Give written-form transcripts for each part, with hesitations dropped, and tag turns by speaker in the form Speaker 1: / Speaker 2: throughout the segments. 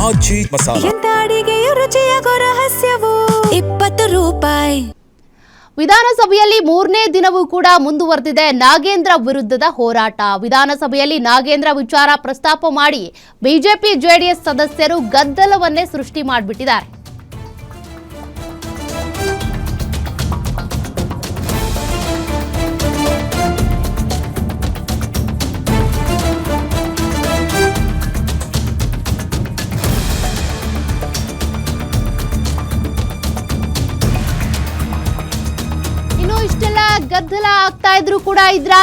Speaker 1: ಆಜಿ ಮಸಾಲ.
Speaker 2: ಎಂತ ಅಡಿಗೆಯ ರುಚಿಯಾಗೋ ರಹಸ್ಯವು 20 ರೂಪಾಯಿ.
Speaker 3: ವಿಧಾನಸಭೆಯಲ್ಲಿ 3ನೇ ದಿನವೂ ಕೂಡ ಮುಂದುವರೆದಿದೆ ನಾಗೇಂದ್ರ ವಿರುದ್ಧದ ಹೋರಾಟ. ವಿಧಾನಸಭೆಯಲ್ಲಿ ನಾಗೇಂದ್ರ ವಿಚಾರ ಪ್ರಸ್ತಾಪ ಮಾಡಿ ಬಿಜೆಪಿ ಜೆಡಿಎಸ್ ಸದಸ್ಯರು ಗದ್ದಲವನ್ನೇ ಸೃಷ್ಟಿ ಮಾಡಿಬಿಟ್ಟಿದ್ದಾರೆ. ಇಷ್ಟೆಲ್ಲ ಗದ್ದಲ ಆಗ್ತಾ ಇದ್ರು ಕೂಡ ಇದರ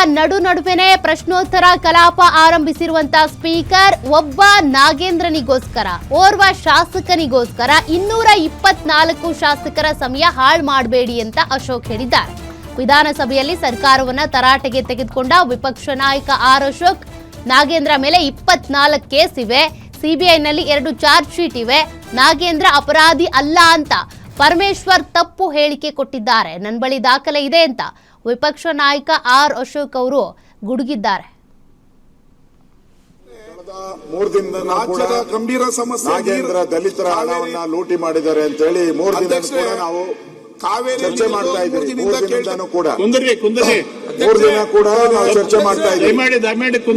Speaker 3: ನಡುವೆನೆ ಪ್ರಶ್ನೋತ್ತರ ಕಲಾಪ ಆರಂಭಿಸಿರುವಂತ ಸ್ಪೀಕರ್ ಒಬ್ಬ ನಾಗೇಂದ್ರನಿಗೋಸ್ಕರ, ಓರ್ವ ಶಾಸಕನಿಗೋಸ್ಕರ 224 ಶಾಸಕರ ಸಮಯ ಹಾಳು ಮಾಡಬೇಡಿ ಅಂತ ಅಶೋಕ್ ಹೇಳಿದ್ದಾರೆ. ವಿಧಾನಸಭೆಯಲ್ಲಿ ಸರ್ಕಾರವನ್ನ ತರಾಟೆಗೆ ತೆಗೆದುಕೊಂಡ ವಿಪಕ್ಷ ನಾಯಕ ಆರ್ ಅಶೋಕ್, ನಾಗೇಂದ್ರ ಮೇಲೆ 24 ಕೇಸ್ ಇವೆ, ಸಿಬಿಐನಲ್ಲಿ 2 ಚಾರ್ಜ್ ಶೀಟ್ ಇವೆ, ನಾಗೇಂದ್ರ ಅಪರಾಧಿ ಅಲ್ಲ ಅಂತ ಪರಮೇಶ್ವರ್ ತಪ್ಪು ಹೇಳಿಕೆ ಕೊಟ್ಟಿದ್ದಾರೆ, ನನ್ನ ಬಳಿ ದಾಖಲೆ ಇದೆ ಅಂತ ವಿಪಕ್ಷ ನಾಯಕ ಆರ್ ಅಶೋಕ್ ಅವರು ಗುಡುಗಿದ್ದಾರೆ.
Speaker 4: ಗಂಭೀರ ಸಮಸ್ಯೆ ನಾಗೇಂದ್ರ ದಲಿತರ ಹಣವನ್ನ ಲೂಟಿ ಮಾಡಿದ್ದಾರೆ ಅಂತ ಹೇಳಿ 3 ದಿನ ನಾವು ಚರ್ಚೆ ಮಾಡ್ತಾ ಇದ್ದೀವಿ. 3 ದಿನ ಕೂಡ 3 ದಿನ ಕೂಡ ನಾವು ಚರ್ಚೆ ಮಾಡ್ತಾ ಇದ್ದೀವಿ.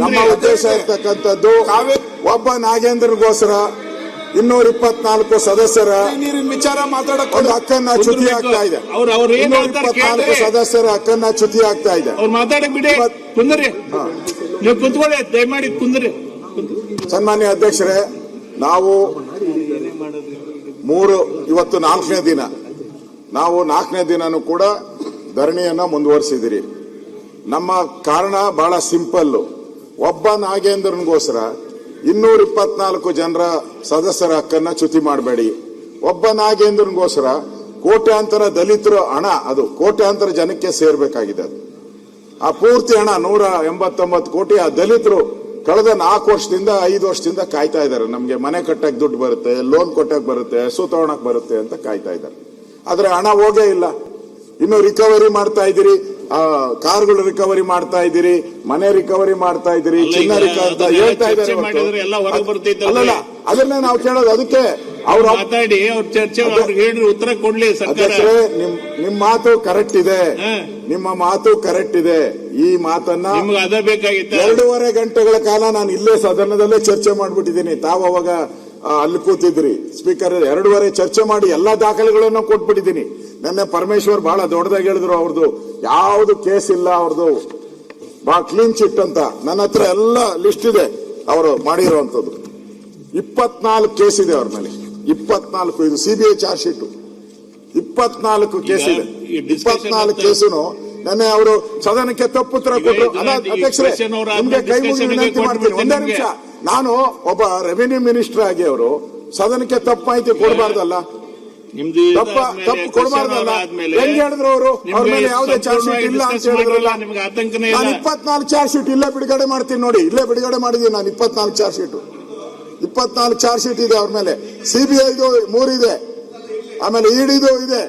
Speaker 4: ನಮ್ಮ ಉದ್ದೇಶ ಇರ್ತಕ್ಕಂಥದ್ದು ಒಬ್ಬ ನಾಗೇಂದ್ರಗೋಸ್ಕರ 224 ಸದಸ್ಯರ ವಿಚಾರ ಮಾತಾಡಕ್ಕೆ ಒಂದು ಹಕ್ಕನ್ನ ಚ್ಯುತಿ ಆಗ್ತಾ ಇದೆ. 224 ಸದಸ್ಯರ ಹಕ್ಕನ್ನ ಚ್ಯುತಿ ಆಗ್ತಾ ಇದೆ. ಸನ್ಮಾನ್ಯ ಅಧ್ಯಕ್ಷರೇ, ನಾವು ಇವತ್ತು 4ನೇ ದಿನ, ನಾವು 4ನೇ ದಿನನೂ ಕೂಡ ಧರಣಿಯನ್ನ ಮುಂದುವರಿಸಿದಿರಿ. ನಮ್ಮ ಕಾರಣ ಬಹಳ ಸಿಂಪಲ್. ಒಬ್ಬ ನಾಗೇಂದ್ರನಿಗೋಸ್ಕರ 224 ಜನರ ಸದಸ್ಯರ ಹಕ್ಕನ್ನ ಚ್ಯುತಿ ಮಾಡಬೇಡಿ. ಒಬ್ಬ ನಾಗೇಂದ್ರನಿಗೋಸ್ಕರ ಕೋಟ್ಯಾಂತರ ದಲಿತರ ಹಣ, ಅದು ಕೋಟ್ಯಾಂತರ ಜನಕ್ಕೆ ಸೇರ್ಬೇಕಾಗಿದೆ. ಅದು ಆ ಪೂರ್ತಿ ಹಣ 189 ಕೋಟಿ ಆ ದಲಿತರು ಕಳೆದ 4 ವರ್ಷದಿಂದ 5 ವರ್ಷದಿಂದ ಕಾಯ್ತಾ ಇದ್ದಾರೆ. ನಮ್ಗೆ ಮನೆ ಕಟ್ಟಕ್ ದುಡ್ಡು ಬರುತ್ತೆ, ಲೋನ್ ಕೊಟ್ಟಕ್ ಬರುತ್ತೆ, ಹಸು ತಗೊಳಕ್ ಬರುತ್ತೆ ಅಂತ ಕಾಯ್ತಾ ಇದ್ದಾರೆ. ಆದ್ರೆ ಹಣ ಹೋಗೇ ಇಲ್ಲ. ಇನ್ನು ರಿಕವರಿ ಮಾಡ್ತಾ ಇದ್ದೀರಿ, ಕಾರ್ಗಳು ರಿಕವರಿ ಮಾಡ್ತಾ ಇದ್ದೀರಿ, ಮನೆ ರಿಕವರಿ ಮಾಡ್ತಾ ಇದ್ದೀರಿ, ಚಿನ್ನ ರಿಕವರಿ ಹೇಳ್ತಾ ಇದ್ದಾರೆ. ಅಲ್ಲಲ್ಲ, ಅದನ್ನೇ ನಾವು ಕೇಳೋದು. ಅದಕ್ಕೆ ಅವ್ರು ಮಾತಾಡಿ, ಅವ್ರು ಚರ್ಚೆ ಉತ್ತರ ಕೊಡ್ಲಿ. ನಿಮ್ಮ ಮಾತು ಕರೆಕ್ಟ್ ಇದೆ, ನಿಮ್ಮ ಮಾತು ಕರೆಕ್ಟ್ ಇದೆ. ಈ ಮಾತನ್ನ 2.5 ಗಂಟೆಗಳ ಕಾಲ ನಾನು ಇಲ್ಲೇ ಸದನದಲ್ಲೇ ಚರ್ಚೆ ಮಾಡ್ಬಿಟ್ಟಿದ್ದೀನಿ. ತಾವು ಅವಾಗ ಅಲ್ಲಿ ಕೂತಿದ್ರಿ. ಸ್ಪೀಕರ್ 2.5 ಚರ್ಚೆ ಮಾಡಿ ಎಲ್ಲಾ ದಾಖಲೆಗಳನ್ನು ಕೊಟ್ಬಿಟ್ಟಿದ್ದೀನಿ. ನೆನ್ನೆ ಪರಮೇಶ್ವರ್ ಬಹಳ ದೊಡ್ಡದಾಗಿ ಹೇಳಿದ್ರು, ಅವ್ರದ್ದು ಯಾವ್ದು ಕೇಸ್ ಇಲ್ಲ, ಅವ್ರದ್ದು ಬಹಳ ಕ್ಲೀನ್ ಚಿಟ್ ಅಂತ. ನನ್ನ ಹತ್ರ ಎಲ್ಲ ಲಿಸ್ಟ್ ಇದೆ ಅವರು ಮಾಡಿರುವಂತದ್ದು. 24 ಕೇಸ್ ಇದೆ ಅವ್ರ ಮೇಲೆ. 24 ಇದು ಸಿಬಿಐ ಚಾರ್ಜ್ ಶೀಟ್. 24 ಕೇಸ್ ಇದೆ. 24 ಕೇಸುನು ನೆನ್ನೆ ಅವರು ಸದನಕ್ಕೆ ತಪ್ಪುತ್ತರ ಕೊಟ್ಟರು. ಅಧ್ಯಕ್ಷರೇ, ನಿಮ್ಗೆ ಕೈ ಮುಗಿದು ವಿನಂತಿ ಮಾಡ್ತೀನಿ, ಒಂದೇ ನಿಮಿಷ. ನಾನು ಒಬ್ಬ ರೆವಿನ್ಯೂ ಮಿನಿಸ್ಟರ್ ಆಗಿ ಅವರು ಸದನಕ್ಕೆ ತಪ್ಪು ಮಾಹಿತಿ ಕೊಡಬಾರ್ದಲ್ಲ, ತಪ್ಪು ಕೊಡಬಾರ್ದಲ್ಲ. ಹೆಂಗ್ ಹೇಳಿದ್ರು ಅವರು? ಅವ್ರ ಮೇಲೆ ಯಾವುದೇ ಚಾರ್ಜ್ ಶೀಟ್ ಇಲ್ಲ ಅಂತ ಹೇಳಿದ್ರಲ್ಲ. ನಾನು 24 ಚಾರ್ಜ್ ಶೀಟ್ ಇಲ್ಲೇ ಬಿಡುಗಡೆ ಮಾಡ್ತೀನಿ ನೋಡಿ. ಇಲ್ಲೇ ಬಿಡುಗಡೆ ಮಾಡಿದೀನಿ ನಾನು 24 ಚಾರ್ಜ್ ಶೀಟ್. 24 ಚಾರ್ಜ್ ಶೀಟ್ ಇದೆ ಅವ್ರ ಮೇಲೆ. ಸಿಬಿಐದು 3 ಇದೆ, ಆಮೇಲೆ ಇಡಿದು ಇದೆ,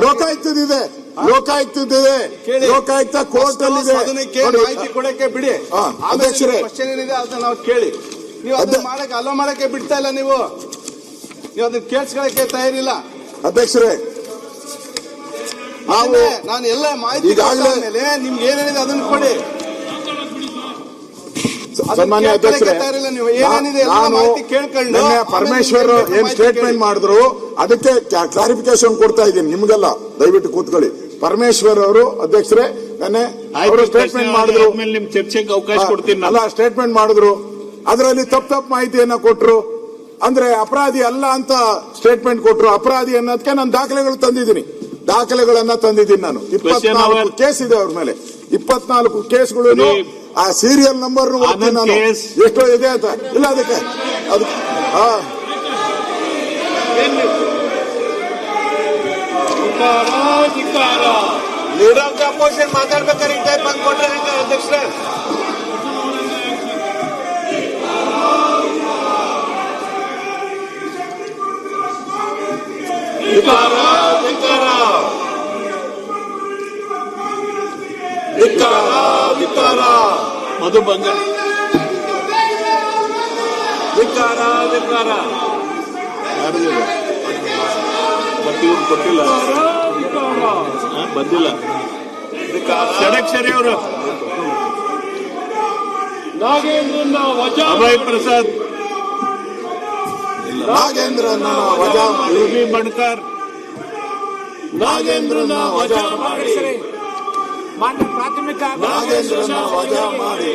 Speaker 4: ಲೋಕಾಯುಕ್ತದಿದೆ, ಲೋಕಾಯುಕ್ತ ಕೋರ್ಟ್ ಅಲ್ಲಿ ಮಾಹಿತಿ ಕೊಡಕ್ಕೆ ಬಿಡಿ. ಅಧ್ಯಕ್ಷರೇ, ನಾವು ಕೇಳಿ, ನೀವು ಅದನ್ನ ಮಾಡಕ್ಕೆ ಅಲೋ ಮಾಡಕ್ಕೆ ಬಿಡ್ತಾ ಇಲ್ಲ. ನೀವು ಅದನ್ನ ಕೇಳಿಸ್ಕೊಳ್ಳಕ್ಕೆ ತಯಾರಿಲ್ಲ. ಅಧ್ಯಕ್ಷರೇ, ನಾನು ಎಲ್ಲ ಮಾಹಿತಿ ಮೇಲೆ ನಿಮ್ಗೆ ಏನೇನಿದೆ ಅದನ್ನು ಕೊಡಿ. ಸನ್ಮಾನ್ಯ ಅಧ್ಯಕ್ಷರೇ, ಪರಮೇಶ್ವರ್ ಏನ್ ಸ್ಟೇಟ್ಮೆಂಟ್ ಮಾಡಿದ್ರು ಅದಕ್ಕೆ ಕ್ಲಾರಿಫಿಕೇಶನ್ ಕೊಡ್ತಾ ಇದ್ದೀನಿ ನಿಮ್ಗೆಲ್ಲ. ದಯವಿಟ್ಟು ಕೂತ್ಕೊಳ್ಳಿ. ಪರಮೇಶ್ವರ್ ಅವರು ಅಧ್ಯಕ್ಷರೇ ನೆನ್ನೆ ಅವರು ಸ್ಟೇಟ್ಮೆಂಟ್ ಮಾಡಿದ್ರು, ಚರ್ಚೆಗೆ ಅವಕಾಶ ಕೊಡ್ತೀನಿ ಅಲ್ಲ, ಸ್ಟೇಟ್ಮೆಂಟ್ ಮಾಡಿದ್ರು. ಅದರಲ್ಲಿ ತಪ್ಪು ಮಾಹಿತಿಯನ್ನ ಕೊಟ್ರು. ಅಂದ್ರೆ ಅಪರಾಧಿ ಅಲ್ಲ ಅಂತ ಸ್ಟೇಟ್ಮೆಂಟ್ ಕೊಟ್ರು. ಅಪರಾಧಿ ಅನ್ನೋದಕ್ಕೆ ನಾನು ದಾಖಲೆಗಳನ್ನ ತಂದಿದ್ದೀನಿ ನಾನು. 24 ಕೇಸ್ ಇದೆ ಅವ್ರ ಮೇಲೆ. 24 ಕೇಸ್ಗಳು ಆ ಸೀರಿಯಲ್ ನಂಬರ್ ನಾನು ಎಷ್ಟೋ ಇದೆ ಅಂತ ಇಲ್ಲ. ಅದಕ್ಕೆ ಲೀಡರ್ ಆಫ್ ದ ಅಪೋಸಿಷನ್ ಮಾತಾಡ್ಬೇಕಾದ್ರೆ ಈ ಟೈಪ್ ಅಂದ್ಕೊಂಡ್ರೆ ಅಧ್ಯಕ್ಷರೇ. ಮಧು ಬಂಗಾರ
Speaker 1: ಧಿಕ್ಕಾರ ಧಿಕ್ಕಾರ ಯಾರಿಗಿದೆ ಮತ್ತೆ ಇವ್ರು ಕೊಟ್ಟಿಲ್ಲ ಬಂದಿಲ್ಲ ಷಡಕ್ಷರಿ ಅವರು ನಾಗೇಂದ್ರನ ವಜಾ ಅಭಯ್ ಪ್ರಸಾದ್
Speaker 4: ನಾಗೇಂದ್ರನ ವಜಾ ಮಾಡಿ
Speaker 1: ಮಣ್ಕರ್ ನಾಗೇಂದ್ರನ ವಜಾ ಮಾಡಿ
Speaker 5: ಮಾನ್ಯ ಪ್ರಾಥಮಿಕ
Speaker 4: ನಾಗೇಂದ್ರನ ವಜಾ ಮಾಡಿ